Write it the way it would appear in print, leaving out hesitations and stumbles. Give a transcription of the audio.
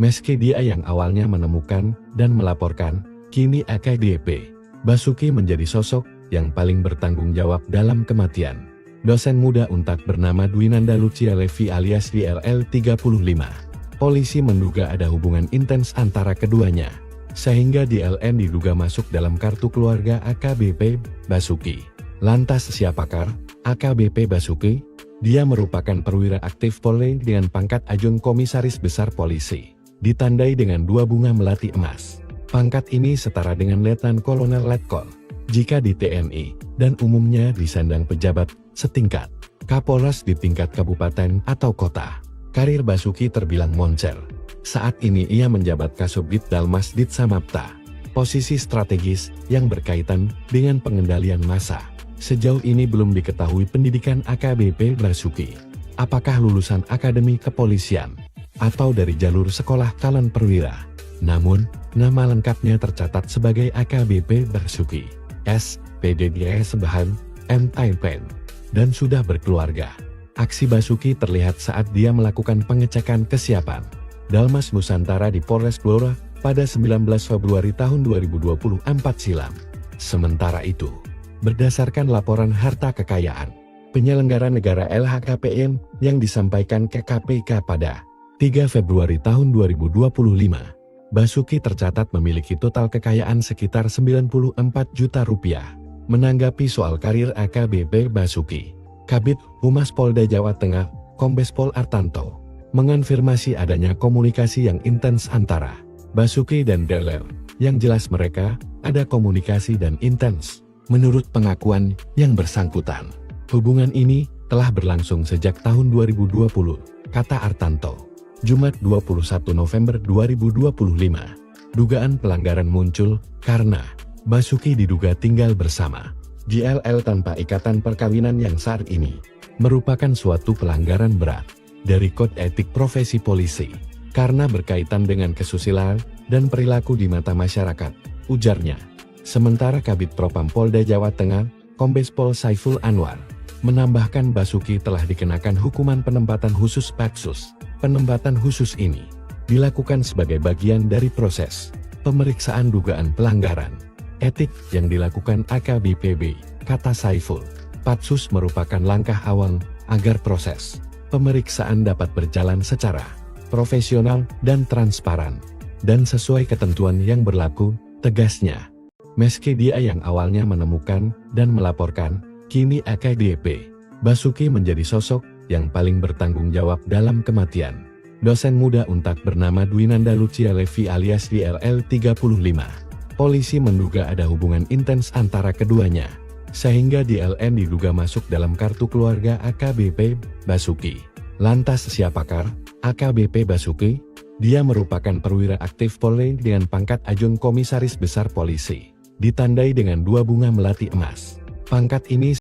Meski dia yang awalnya menemukan dan melaporkan, kini AKBP Basuki menjadi sosok yang paling bertanggung jawab dalam kematian dosen muda Untak bernama Dwinanda Lucia Levi alias DLL 35. Polisi menduga ada hubungan intens antara keduanya, sehingga DLN diduga masuk dalam kartu keluarga AKBP Basuki. Lantas siapakah AKBP Basuki? Dia merupakan perwira aktif Polri dengan pangkat Ajun Komisaris Besar Polisi, ditandai dengan 2 bunga melati emas. Pangkat ini setara dengan Letnan Kolonel Letkol jika di TNI, dan umumnya disandang pejabat setingkat Kapolres di tingkat kabupaten atau kota. Karir Basuki terbilang moncer. Saat ini ia menjabat Kasubdit Dalmas Ditsamapta, posisi strategis yang berkaitan dengan pengendalian massa. Sejauh ini belum diketahui pendidikan AKBP Basuki. Apakah lulusan akademi kepolisian atau dari jalur sekolah calon perwira? Namun, nama lengkapnya tercatat sebagai AKBP Basuki S. PDDS Sebahan, M. Taipen, dan sudah berkeluarga. Aksi Basuki terlihat saat dia melakukan pengecekan kesiapan Dalmas Nusantara di Polres Blora pada 19 Februari tahun 2024 silam. Sementara itu, berdasarkan laporan harta kekayaan penyelenggara negara LHKPN yang disampaikan ke KPK pada 3 Februari tahun 2025, Basuki tercatat memiliki total kekayaan sekitar 94 juta rupiah. Menanggapi soal karir AKBP Basuki, Kabid Humas Polda Jawa Tengah, Kombes Pol Artanto, mengonfirmasi adanya komunikasi yang intens antara Basuki dan DLL. Yang jelas mereka ada komunikasi dan intens. Menurut pengakuan yang bersangkutan, hubungan ini telah berlangsung sejak tahun 2020, kata Artanto. Jumat 21 November 2025, dugaan pelanggaran muncul karena Basuki diduga tinggal bersama DLL tanpa ikatan perkawinan yang saat ini merupakan suatu pelanggaran berat dari kode etik profesi polisi karena berkaitan dengan kesusilaan dan perilaku di mata masyarakat, ujarnya. Sementara Kabid Propam Polda Jawa Tengah, Kombes Pol Saiful Anwar, menambahkan Basuki telah dikenakan hukuman penempatan khusus Paksus. Penempatan khusus ini dilakukan sebagai bagian dari proses pemeriksaan dugaan pelanggaran etik yang dilakukan AKBPB, kata Saiful. Patsus merupakan langkah awal agar proses pemeriksaan dapat berjalan secara profesional dan transparan, dan sesuai ketentuan yang berlaku, tegasnya. Meski dia yang awalnya menemukan dan melaporkan, kini AKBP Basuki menjadi sosok yang paling bertanggung jawab dalam kematian dosen muda Untak bernama Dwinanda Lucia Levi alias DLL 35. Polisi menduga ada hubungan intens antara keduanya, sehingga DLN diduga masuk dalam kartu keluarga AKBP Basuki. Lantas siapakah AKBP Basuki? Dia merupakan perwira aktif Polri dengan pangkat Ajun Komisaris Besar Polisi, ditandai dengan 2 bunga melati emas. Pangkat ini